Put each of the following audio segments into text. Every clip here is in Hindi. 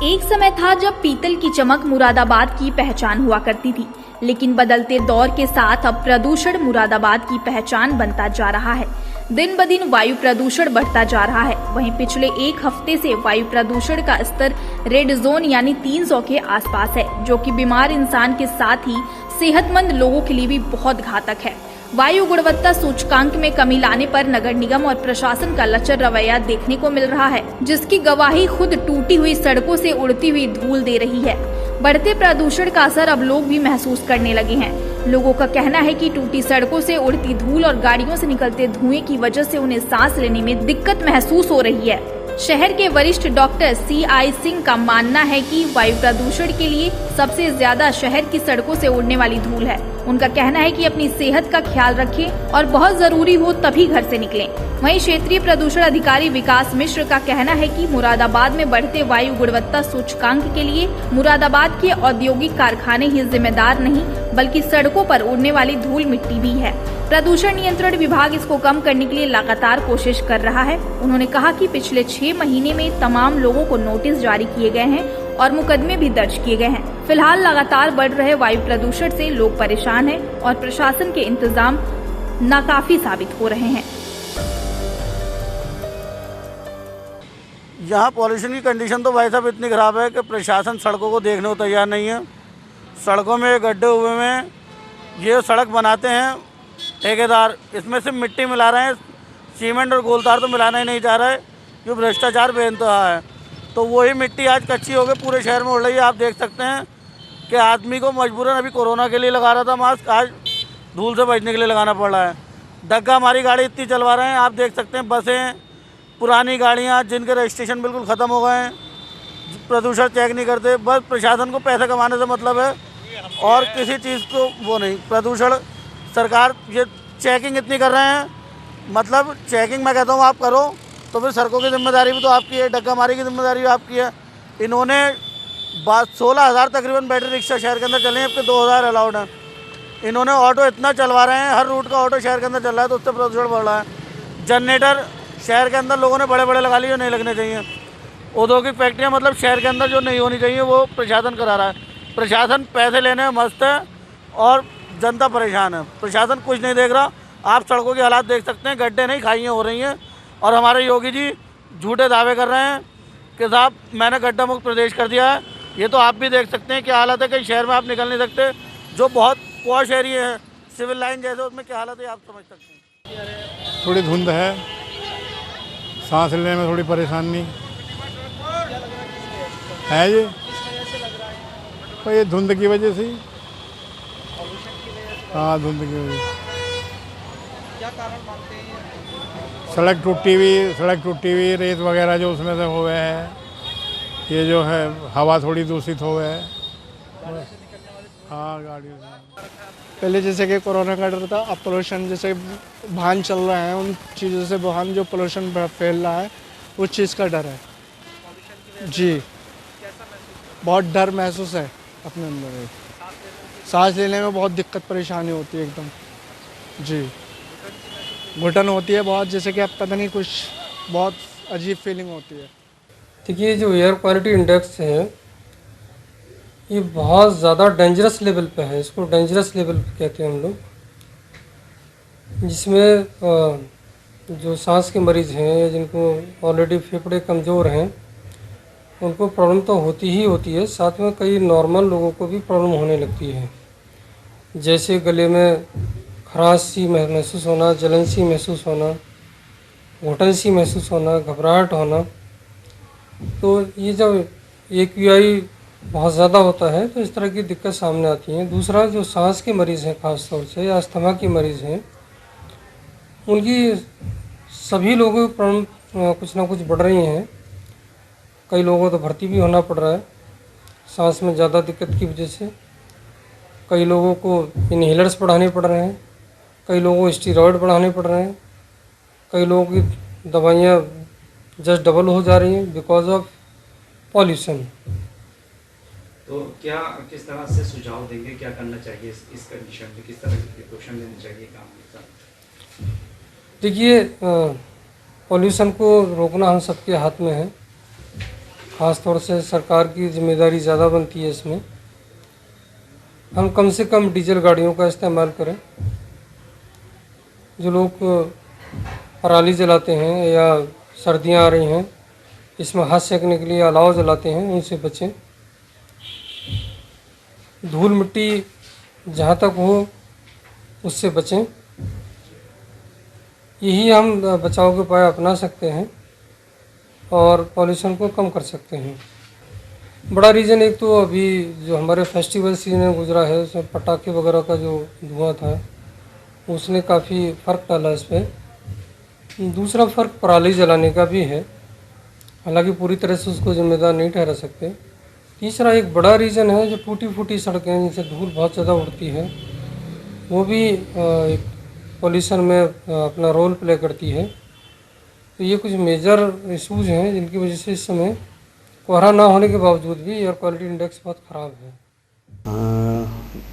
एक समय था जब पीतल की चमक मुरादाबाद की पहचान हुआ करती थी, लेकिन बदलते दौर के साथ अब प्रदूषण मुरादाबाद की पहचान बनता जा रहा है। दिन ब दिन वायु प्रदूषण बढ़ता जा रहा है। वहीं पिछले एक हफ्ते से वायु प्रदूषण का स्तर रेड जोन यानी 300 के आसपास है, जो कि बीमार इंसान के साथ ही सेहतमंद लोगों के लिए भी बहुत घातक है। वायु गुणवत्ता सूचकांक में कमी लाने पर नगर निगम और प्रशासन का लचर रवैया देखने को मिल रहा है, जिसकी गवाही खुद टूटी हुई सड़कों से उड़ती हुई धूल दे रही है। बढ़ते प्रदूषण का असर अब लोग भी महसूस करने लगे हैं। लोगों का कहना है कि टूटी सड़कों से उड़ती धूल और गाड़ियों से निकलते धुएं की वजह से उन्हें सांस लेने में दिक्कत महसूस हो रही है। शहर के वरिष्ठ डॉक्टर CI सिंह का मानना है कि वायु प्रदूषण के लिए सबसे ज्यादा शहर की सड़कों से उड़ने वाली धूल है। उनका कहना है कि अपनी सेहत का ख्याल रखें और बहुत जरूरी हो तभी घर से निकलें। वहीं क्षेत्रीय प्रदूषण अधिकारी विकास मिश्र का कहना है कि मुरादाबाद में बढ़ते वायु गुणवत्ता सूचकांक के लिए मुरादाबाद के औद्योगिक कारखाने ही जिम्मेदार नहीं, बल्कि सड़कों पर उड़ने वाली धूल मिट्टी भी है। प्रदूषण नियंत्रण विभाग इसको कम करने के लिए लगातार कोशिश कर रहा है। उन्होंने कहा कि पिछले 6 महीने में तमाम लोगों को नोटिस जारी किए गए हैं और मुकदमे भी दर्ज किए गए हैं। फिलहाल लगातार बढ़ रहे वायु प्रदूषण से लोग परेशान हैं और प्रशासन के इंतजाम नाकाफी साबित हो रहे हैं। यहाँ पॉल्यूशन की कंडीशन तो भाई साहब इतनी खराब है कि प्रशासन सड़कों को देखने को तैयार नहीं है। सड़कों में गड्ढे हुए हैं, ये सड़क बनाते हैं ठेकेदार, इसमें से मिट्टी मिला रहे हैं, सीमेंट और गोलतार तो मिलाना ही नहीं चाह रहा है, जो भ्रष्टाचार बेइंतहा है। तो वही मिट्टी आज कच्ची हो गई पूरे शहर में उड़ रही है। आप देख सकते हैं कि आदमी को मजबूरन अभी कोरोना के लिए लगा रहा था मास्क, आज धूल से बचने के लिए लगाना पड़ रहा है। डग्गा हमारी गाड़ी इतनी चलवा रहे हैं, आप देख सकते हैं बसें, पुरानी गाड़ियाँ जिनके रजिस्ट्रेशन बिल्कुल ख़त्म हो गए हैं, प्रदूषण चेक नहीं करते। बस प्रशासन को पैसे कमाने से मतलब है और किसी चीज़ को वो नहीं। प्रदूषण सरकार ये चेकिंग इतनी कर रहे हैं, मतलब चेकिंग मैं कहता हूँ आप करो तो फिर सड़कों की जिम्मेदारी भी तो आपकी है, डग्गा मारी की जिम्मेदारी भी आपकी है। इन्होंने 16,000 तकरीबन बैटरी रिक्शा शहर के अंदर चले हैं, अब के 2,000 अलाउड हैं। इन्होंने ऑटो इतना चलवा रहे हैं, हर रूट का ऑटो शहर के अंदर चल रहा है, तो उससे प्रदूषण बढ़ रहा है। जनरेटर शहर के अंदर लोगों ने बड़े बड़े लगा लिए, जो नहीं लगने चाहिए। औद्योगिक फैक्ट्रियाँ मतलब शहर के अंदर जो नहीं होनी चाहिए वो प्रशासन करा रहा है। प्रशासन पैसे लेने में मस्त है और जनता परेशान है। प्रशासन कुछ नहीं देख रहा। आप सड़कों के हालात देख सकते हैं, गड्ढे नहीं खाइयाँ हो रही हैं और हमारे योगी जी झूठे दावे कर रहे हैं कि साहब मैंने गड्ढा मुक्त प्रदेश कर दिया है। ये तो आप भी देख सकते हैं क्या हालत है, कहीं शहर में आप निकल नहीं सकते। जो बहुत पॉश एरिया है, सिविल लाइन जैसे, उसमें क्या हालत है आप समझ सकते हैं। थोड़ी धुंध है, सांस लेने में थोड़ी परेशानी है ये, तो ये धुंध की वजह से। हाँ, धुंध की वजह से। क्या कारण मानते हैं? सड़क टूटी हुई, रेत वगैरह जो उसमें से हो गए हैं, ये जो है हवा थोड़ी दूषित हो गए है। हाँ, गाड़ियों से। पहले जैसे कि कोरोना का डर था, अब पोल्यूशन जैसे वाहन चल रहे हैं, उन चीज़ों से वाहन जो पोल्यूशन फैल रहा है उस चीज़ का डर है जी। बहुत डर महसूस है अपने अंदर। सांस लेने में बहुत दिक्कत परेशानी होती है एकदम जी। घुटन होती है बहुत, जैसे कि अब पता नहीं कुछ बहुत अजीब फीलिंग होती है। देखिए, जो एयर क्वालिटी इंडेक्स है ये बहुत ज़्यादा डेंजरस लेवल पे है। इसको डेंजरस लेवल पे कहते हैं हम लोग, जिसमें जो सांस के मरीज़ हैं, जिनको ऑलरेडी फेफड़े कमज़ोर हैं, उनको प्रॉब्लम तो होती ही होती है। साथ में कई नॉर्मल लोगों को भी प्रॉब्लम होने लगती है, जैसे गले में खराश सी महसूस होना, जलन सी महसूस होना, घुटन सी महसूस होना, घबराहट होना। तो ये जब AQI बहुत ज़्यादा होता है तो इस तरह की दिक्कत सामने आती है। दूसरा, जो सांस के मरीज़ हैं ख़ास तौर से, या अस्थमा के मरीज़ हैं, उनकी सभी लोगों की प्रॉब्लम कुछ ना कुछ बढ़ रही हैं। कई लोगों को तो भर्ती भी होना पड़ रहा है सांस में ज़्यादा दिक्कत की वजह से। कई लोगों को इनहेलर्स बढ़ाने पड़ रहे हैं, कई लोगों को स्टीरॉयड बढ़ाने पड़ रहे हैं, कई लोगों की दवाइयाँ जस्ट डबल हो जा रही हैं बिकॉज ऑफ पॉल्यूशन। तो क्या किस तरह से सुझाव देंगे, क्या करना चाहिए इस कंडीशन में, किस तरह के प्रिकॉशन लेने चाहिए काम के साथ? देखिए, पॉल्यूशन को रोकना हम सबके हाथ में है। ख़ास तौर से सरकार की जिम्मेदारी ज़्यादा बनती है इसमें। हम कम से कम डीजल गाड़ियों का इस्तेमाल करें। जो लोग पराली जलाते हैं या सर्दियां आ रही हैं, इसमें हाथ सेकने के लिए अलाव जलाते हैं, उनसे बचें। धूल मिट्टी जहाँ तक हो उससे बचें। यही हम बचाव के उपाय अपना सकते हैं और पॉल्यूशन को कम कर सकते हैं। बड़ा रीज़न एक तो अभी जो हमारे फेस्टिवल सीजन गुजरा है, उसमें पटाखे वगैरह का जो धुआं था उसने काफ़ी फ़र्क डाला इस पर। दूसरा फ़र्क पराली जलाने का भी है, हालांकि पूरी तरह से उसको जिम्मेदार नहीं ठहरा सकते। तीसरा एक बड़ा रीज़न है जो टूटी फूटी सड़कें जिनसे धूल बहुत ज़्यादा उड़ती है, वो भी एक पॉल्यूशन में अपना रोल प्ले करती है। तो ये कुछ मेजर इशूज़ हैं जिनकी वजह से इस समय कोहरा ना होने के बावजूद भी एयर क्वालिटी इंडेक्स बहुत ख़राब है।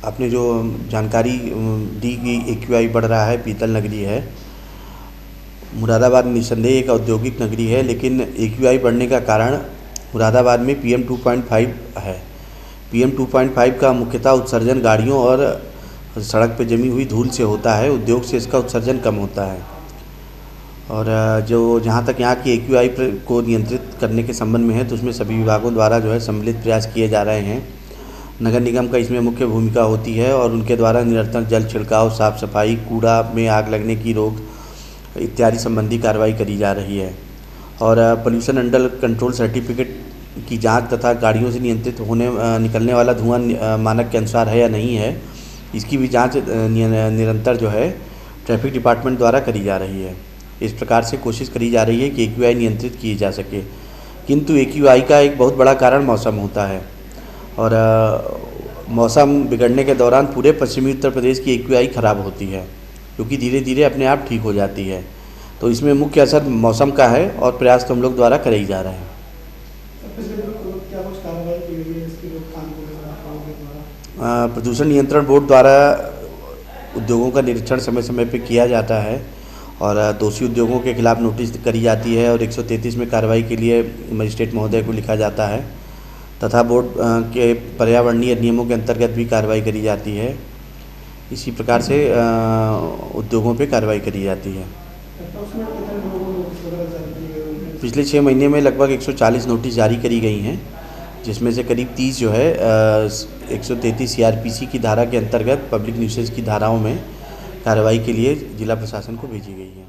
आपने जो जानकारी दी कि AQI बढ़ रहा है, पीतल नगरी है। मुरादाबाद निस्संदेह एक औद्योगिक नगरी है, लेकिन AQI बढ़ने का कारण मुरादाबाद में PM 2.5 है। PM 2.5 का मुख्यतः उत्सर्जन गाड़ियों और सड़क पर जमी हुई धूल से होता है। उद्योग से इसका उत्सर्जन कम होता है। और जो जहाँ तक यहाँ की AQI को नियंत्रित करने के संबंध में है, तो उसमें सभी विभागों द्वारा जो है सम्मिलित प्रयास किए जा रहे हैं। नगर निगम का इसमें मुख्य भूमिका होती है और उनके द्वारा निरंतर जल छिड़काव, साफ़ सफाई, कूड़ा में आग लगने की रोक इत्यादि संबंधी कार्रवाई करी जा रही है। और पोल्यूशन अंडर कंट्रोल सर्टिफिकेट की जांच तथा गाड़ियों से नियंत्रित निकलने वाला धुआं मानक के अनुसार है या नहीं है, इसकी भी जांच निरंतर जो है ट्रैफिक डिपार्टमेंट द्वारा करी जा रही है। इस प्रकार से कोशिश करी जा रही है कि AQI नियंत्रित की जा सके। किंतु AQI का एक बहुत बड़ा कारण मौसम होता है और मौसम बिगड़ने के दौरान पूरे पश्चिमी उत्तर प्रदेश की AQI ख़राब होती है, क्योंकि धीरे धीरे अपने आप ठीक हो जाती है। तो इसमें मुख्य असर मौसम का है और प्रयास तो हम लोग द्वारा करे ही जा रहे हैं। प्रदूषण नियंत्रण बोर्ड द्वारा उद्योगों का निरीक्षण समय समय पर किया जाता है और दोषी उद्योगों के खिलाफ नोटिस करी जाती है और 133 में कार्रवाई के लिए मजिस्ट्रेट महोदय को लिखा जाता है तथा बोर्ड के पर्यावरणीय नियमों के अंतर्गत भी कार्रवाई करी जाती है। इसी प्रकार से उद्योगों पे कार्रवाई करी जाती है। पिछले 6 महीने में लगभग 140 नोटिस जारी करी गई हैं, जिसमें से करीब 30 जो है 133 CRPC की धारा के अंतर्गत पब्लिक न्यूसेंस की धाराओं में कार्रवाई के लिए जिला प्रशासन को भेजी गई है।